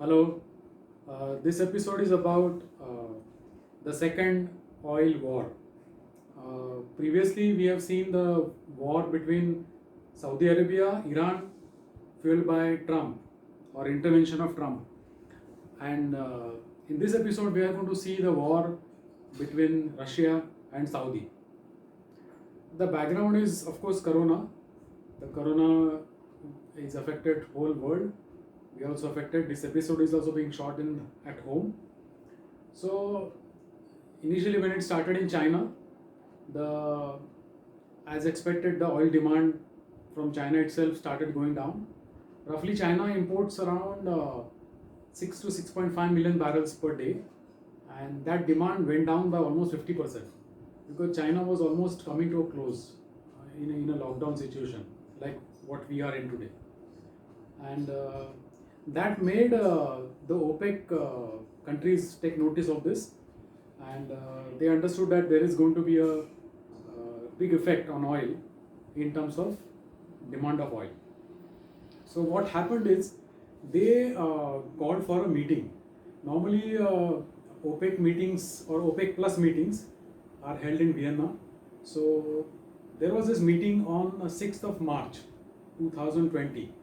Hello, this episode is about the second oil war. Previously, we have seen the war between Saudi Arabia, Iran, fueled by Trump or intervention of Trump. And in this episode, we are going to see the war between Russia and Saudi. The background is, of course, Corona. The Corona is affected whole world. We are also affected. This episode is also being shot in at home. So initially, when it started in China, the as expected, the oil demand from China itself started going down. Roughly, China imports around 6 to 6.5 million barrels per day, and that demand went down by almost 50% because China was almost coming to a close in a lockdown situation like what we are in today. And that made the OPEC countries take notice of this, and they understood that there is going to be a big effect on oil in terms of demand of oil. So what happened is they called for a meeting. Normally, OPEC meetings or OPEC plus meetings are held in Vienna. So there was this meeting on 6th of March 2020.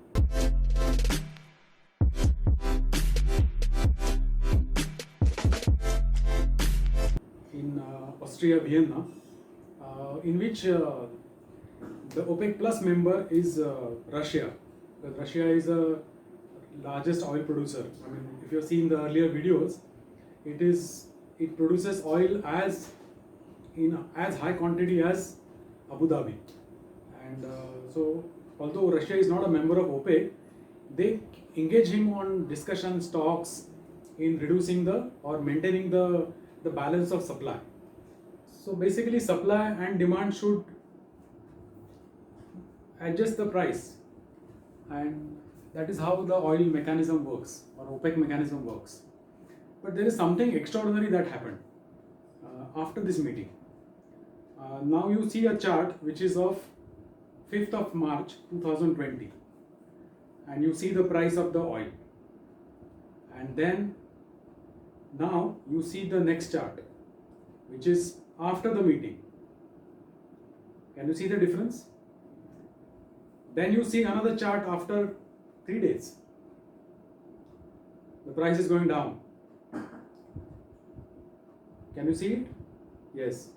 In Austria, Vienna, in which the OPEC plus member is Russia. Because Russia is the largest oil producer. I mean, if you have seen the earlier videos, it produces oil as high quantity as Abu Dhabi, and so although Russia is not a member of OPEC, they engage him on discussions, talks in reducing or maintaining the balance of supply. So basically, supply and demand should adjust the price, and that is how the oil mechanism works or OPEC mechanism works. But there is something extraordinary that happened after this meeting. Now you see a chart which is of 5th of March 2020, and you see the price of the oil, and then now you see the next chart which is after the meeting. Can you see the difference? Then you see another chart after 3 days. The price is going down. Can you see it? Yes.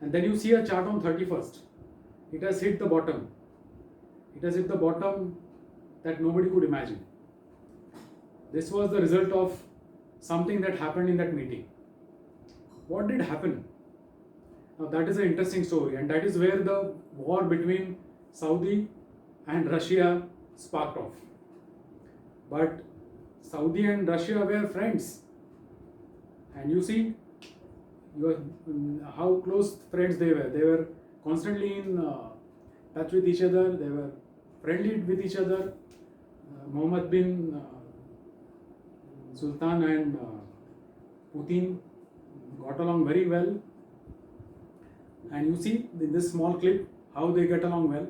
And then you see a chart on 31st. It has hit the bottom. It has hit the bottom that nobody could imagine. This was the result of something that happened in that meeting. What did happen? Now that is an interesting story, and that is where the war between Saudi and Russia sparked off. But Saudi and Russia were friends, and you see how close friends they were. They were constantly in touch with each other. They were friendly with each other. Mohammed bin Sultan and Putin got along very well. And you see in this small clip how they get along well,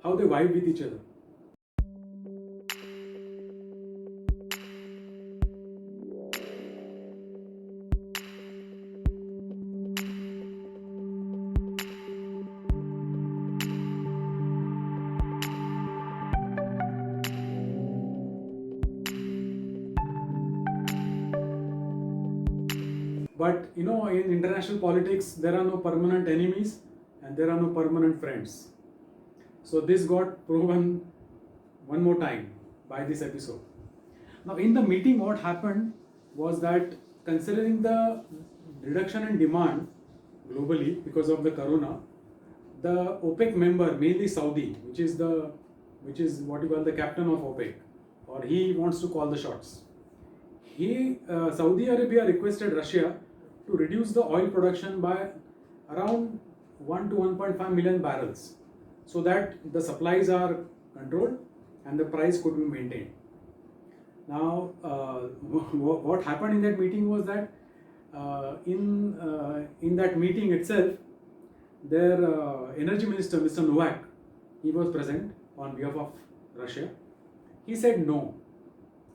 how they vibe with each other. But in international politics, there are no permanent enemies and there are no permanent friends. So this got proven one more time by this episode. Now, in the meeting, what happened was that considering the reduction in demand globally because of the corona, the OPEC member, mainly Saudi, which is what you call the captain of OPEC, or he wants to call the shots. Saudi Arabia requested Russia to reduce the oil production by around 1 to 1.5 million barrels so that the supplies are controlled and the price could be maintained. Now, what happened in that meeting was that in that meeting itself, their energy minister, Mr. Novak, he was present on behalf of Russia. He said no,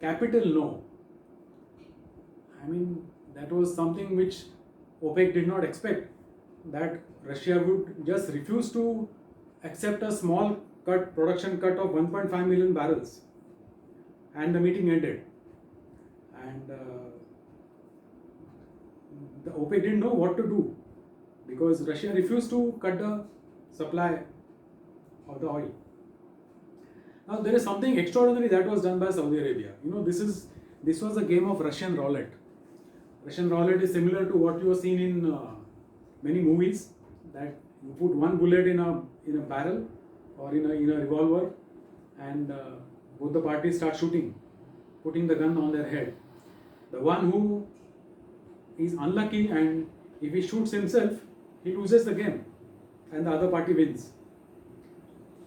capital no. I mean, that was something which OPEC did not expect, that Russia would just refuse to accept a small production cut of 1.5 million barrels, and the meeting ended. And the OPEC didn't know what to do because Russia refused to cut the supply of the oil. Now there is something extraordinary that was done by Saudi Arabia. This was a game of Russian roulette. Russian roulette is similar to what you have seen in many movies, that you put one bullet in a barrel or in a revolver, and both the parties start shooting, putting the gun on their head. The one who is unlucky, and if he shoots himself, he loses the game and the other party wins.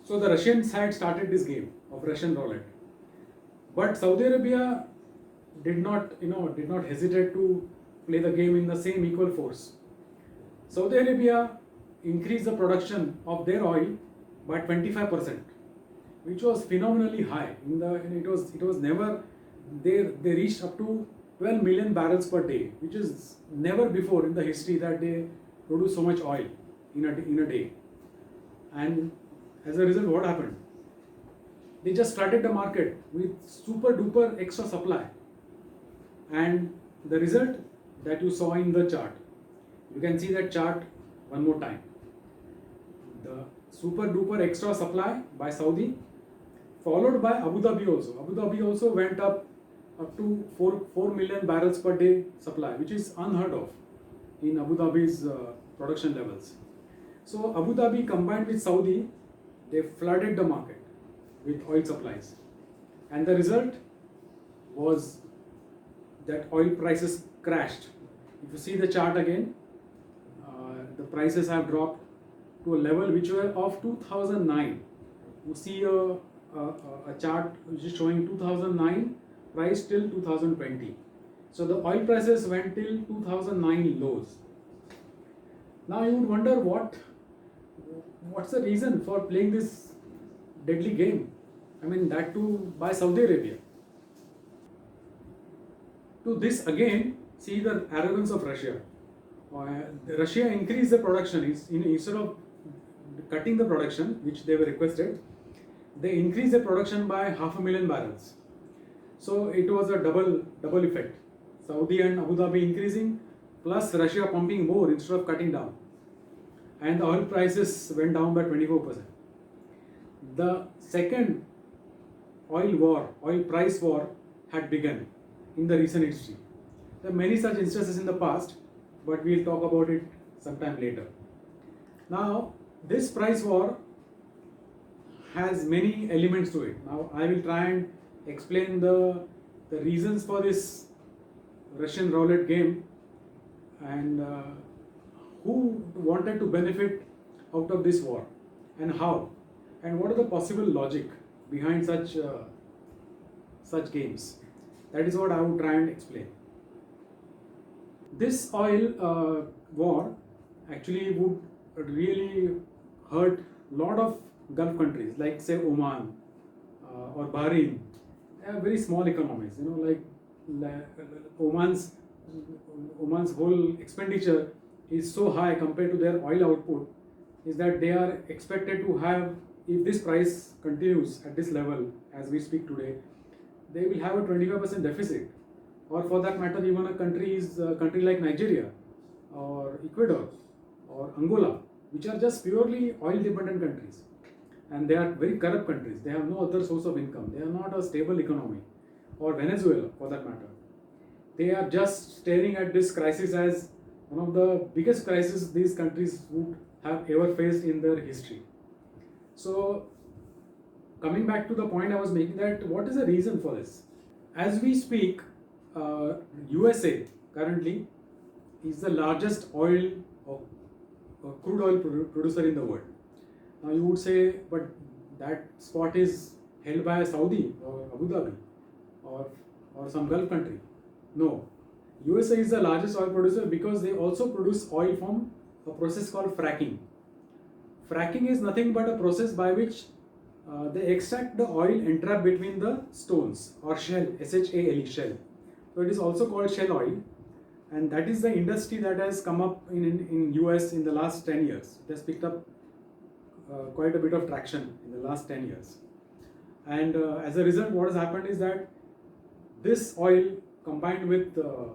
So the Russian side started this game of Russian roulette. But Saudi Arabia did not hesitate to play the game in the same equal force. Saudi Arabia increased the production of their oil by 25%, which was phenomenally high. It was never, they reached up to 12 million barrels per day, which is never before in the history that they produce so much oil in a day. And as a result, what happened? They just flooded the market with super duper extra supply. And the result that you saw in the chart, you can see that chart one more time. The super duper extra supply by Saudi, followed by Abu Dhabi also. Abu Dhabi also went up to 4 million barrels per day supply, which is unheard of in Abu Dhabi's production levels. So Abu Dhabi combined with Saudi, they flooded the market with oil supplies. And the result was that oil prices crashed. If you see the chart again, the prices have dropped to a level which were of 2009. You see a chart which is showing 2009 price till 2020. So the oil prices went till 2009 lows. Now you would wonder what's the reason for playing this deadly game? I mean, that too by Saudi Arabia. To this again, see the arrogance of Russia. Russia increased the production. Instead of cutting the production, which they were requested, they increased the production by 500,000 barrels. So it was a double effect. Saudi and Abu Dhabi increasing, plus Russia pumping more instead of cutting down. And the oil prices went down by 24%. The second oil price war had begun in the recent history. There are many such instances in the past, but we'll talk about it sometime later. Now, this price war has many elements to it. Now, I will try and explain the reasons for this Russian roulette game, and who wanted to benefit out of this war, and how, and what are the possible logic behind such games. That is what I would try and explain. This oil war actually would really hurt a lot of Gulf countries, like say Oman or Bahrain. They are very small economies. Like Oman's whole expenditure is so high compared to their oil output, is that they are expected to have, if this price continues at this level as we speak today, they will have a 25% deficit. Or for that matter, even a country like Nigeria or Ecuador or Angola, which are just purely oil dependent countries, and they are very corrupt countries. They have no other source of income. They are not a stable economy. Or Venezuela, for that matter. They are just staring at this crisis as one of the biggest crises these countries would have ever faced in their history. So, coming back to the point I was making, that what is the reason for this? As we speak, USA currently is the largest oil or crude oil producer in the world. Now you would say, but that spot is held by Saudi or Abu Dhabi or some Gulf country. No, USA is the largest oil producer because they also produce oil from a process called fracking. Fracking is nothing but a process by which they extract the oil entrapped between the stones or shell, shale, shell So it is also called shale oil, and that is the industry that has come up in US in the last 10 years. It has picked up quite a bit of traction in the last 10 years. And as a result, what has happened is that this oil combined with the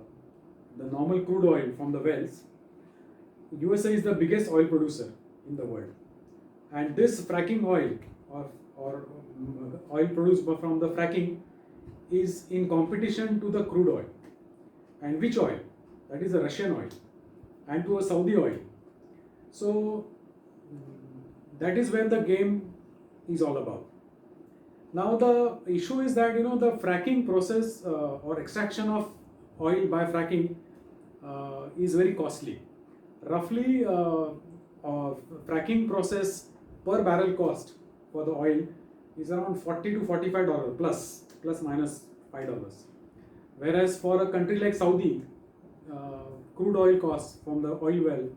normal crude oil from the wells, USA is the biggest oil producer in the world. And this fracking oil or oil produced from the fracking is in competition to the crude oil. And which oil? That is the Russian oil, and to a Saudi oil. So that is where the game is all about. Now the issue is that the fracking process or extraction of oil by fracking is very costly. Roughly, fracking process per barrel cost for the oil is around $40 to $45 plus minus $5. Whereas for a country like Saudi, crude oil cost from the oil well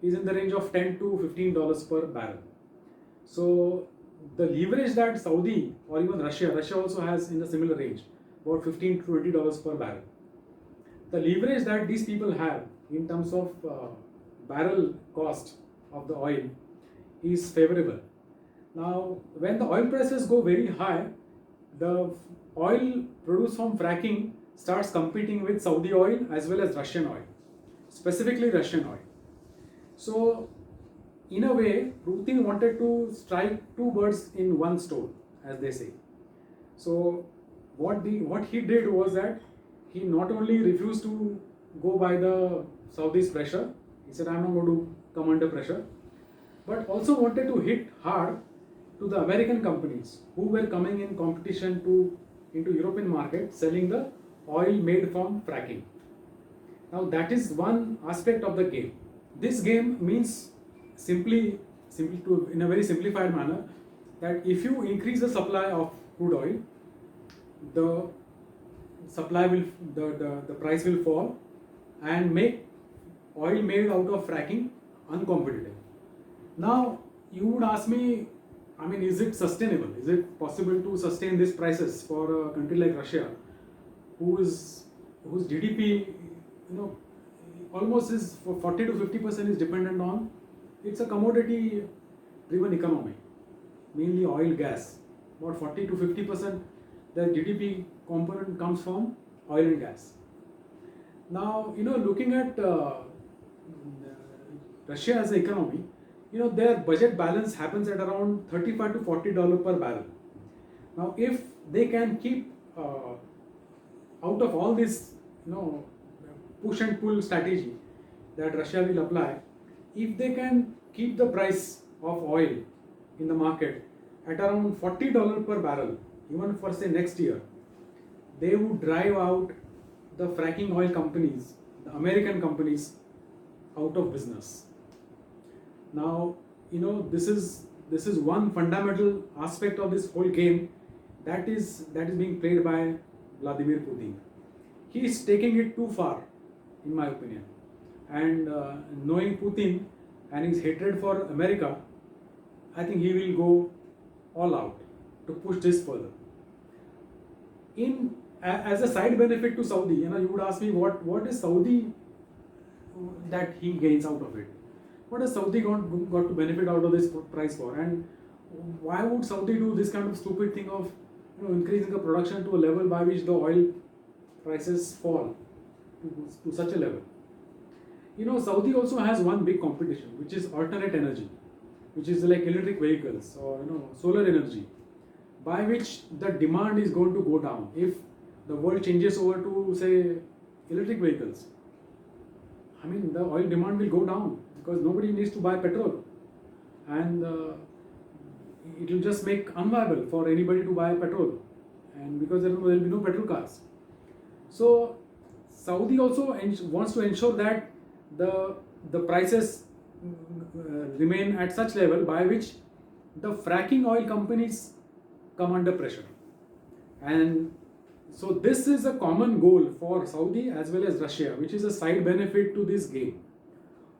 is in the range of $10 to $15 per barrel. So the leverage that Saudi or even Russia also has in the similar range, about $15 to $20 per barrel. The leverage that these people have in terms of barrel cost of the oil is favorable. Now, when the oil prices go very high, the oil produced from fracking starts competing with Saudi oil as well as Russian oil, specifically Russian oil. So, in a way, Putin wanted to strike two birds in one stone, as they say. So, what he did was that he not only refused to go by the Saudi's pressure, he said, I'm not going to come under pressure, but also wanted to hit hard to the American companies who were coming in competition into European market selling the oil made from fracking. Now that is one aspect of the game. This game means simply to, in a very simplified manner, that if you increase the supply of crude oil, the supply will the price will fall and make oil made out of fracking uncompetitive. Now you would ask me, I mean, is it sustainable? Is it possible to sustain these prices for a country like Russia, whose GDP, almost is for 40 to 50% is dependent on, it's a commodity driven economy, mainly oil, gas. About 40 to 50% the GDP component comes from oil and gas. Now, looking at Russia as an economy, their budget balance happens at around $35 to $40 per barrel. Now, if they can keep out of all this, push and pull strategy that Russia will apply, if they can keep the price of oil in the market at around $40 per barrel, even for say next year, they would drive out the fracking oil companies, the American companies, out of business. Now, this is one fundamental aspect of this whole game that is being played by Vladimir Putin. He is taking it too far, in my opinion. And knowing Putin and his hatred for America, I think he will go all out to push this further. As a side benefit to Saudi, you would ask me what is Saudi that he gains out of it? What has Saudi got to benefit out of this price for? And why would Saudi do this kind of stupid thing of increasing the production to a level by which the oil prices fall to such a level? Saudi also has one big competition, which is alternate energy, which is like electric vehicles or solar energy, by which the demand is going to go down if the world changes over to say electric vehicles. I mean, the oil demand will go down because nobody needs to buy petrol, and it will just make unviable for anybody to buy petrol, and because there will be no petrol cars. So Saudi also wants to ensure that the prices remain at such level by which the fracking oil companies come under pressure. And so this is a common goal for Saudi as well as Russia, which is a side benefit to this game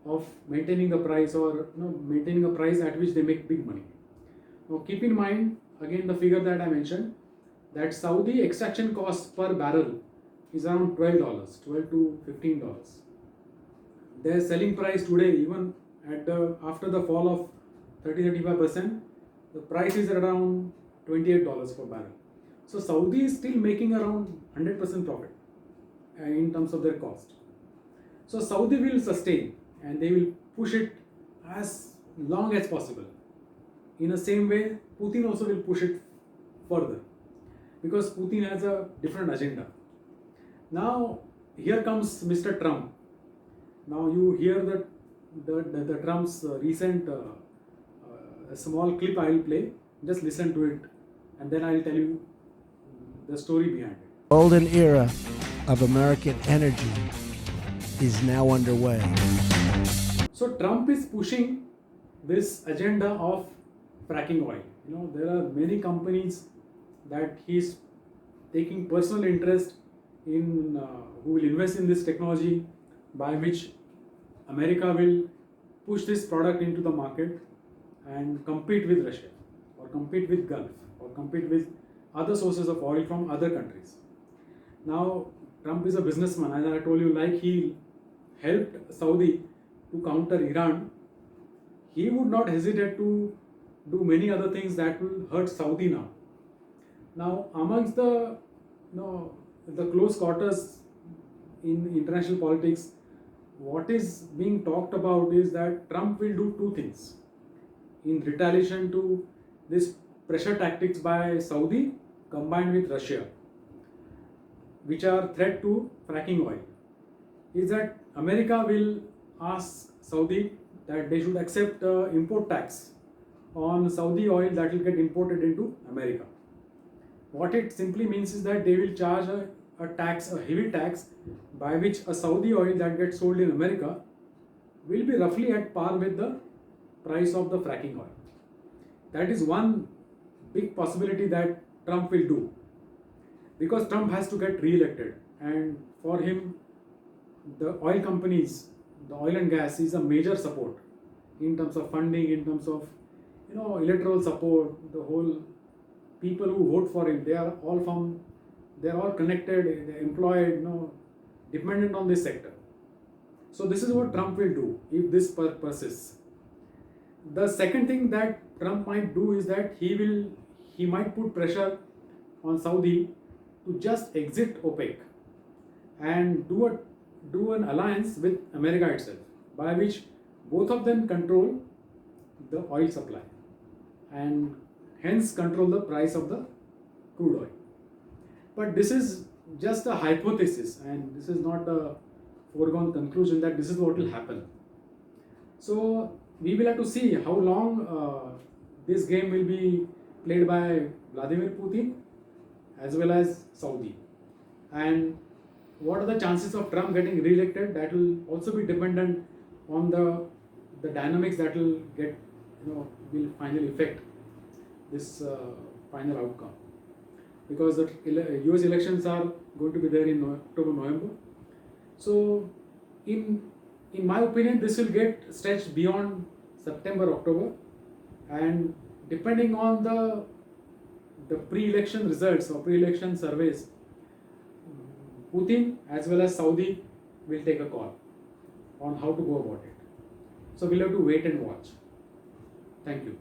of maintaining the price or maintaining a price at which they make big money. Now keep in mind again the figure that I mentioned, that Saudi extraction cost per barrel is around $12, $12 to $15. Their selling price today, even at the after the fall of 30-35%, the price is around $28 per barrel. So Saudi is still making around 100% profit in terms of their cost. So Saudi will sustain and they will push it as long as possible. In the same way, Putin also will push it further because Putin has a different agenda. Now, here comes Mr. Trump. Now you hear that the Trump's recent small clip I will play. Just listen to it, and then I will tell you the story behind it. Golden era of American energy is now underway. So Trump is pushing this agenda of fracking oil. You know, there are many companies that he's taking personal interest in who will invest in this technology, by which America will push this product into the market and compete with Russia or compete with Gulf or compete with other sources of oil from other countries. Now Trump is a businessman, as I told you, like he helped Saudi to counter Iran. He would not hesitate to do many other things that will hurt Saudi now. Now amongst the the close quarters in international politics, what is being talked about is that Trump will do two things in retaliation to this pressure tactics by Saudi combined with Russia, which are threat to fracking oil. Is that America will ask Saudi that they should accept import tax on Saudi oil that will get imported into America. What it simply means is that they will charge a tax, a heavy tax, by which a Saudi oil that gets sold in America will be roughly at par with the price of the fracking oil. That is one big possibility that Trump will do, because Trump has to get re-elected, and for him the oil companies, the oil and gas is a major support in terms of funding, in terms of electoral support. The whole people who vote for him, they are all connected, they're employed, dependent on this sector. So this is what Trump will do if this persists. The second thing that Trump might do is that he might put pressure on Saudi to just exit OPEC and do an alliance with America itself, by which both of them control the oil supply and hence control the price of the crude oil. But this is just a hypothesis, and this is not a foregone conclusion that this is what will happen. So we will have to see how long this game will be played by Vladimir Putin as well as Saudi, and what are the chances of Trump getting re-elected. That will also be dependent on the dynamics that will get will finally affect this final outcome, because the US elections are going to be there in October, November. So in my opinion, this will get stretched beyond September, October, and depending on the pre-election results or pre-election surveys, Putin as well as Saudi will take a call on how to go about it. So we'll have to wait and watch. Thank you.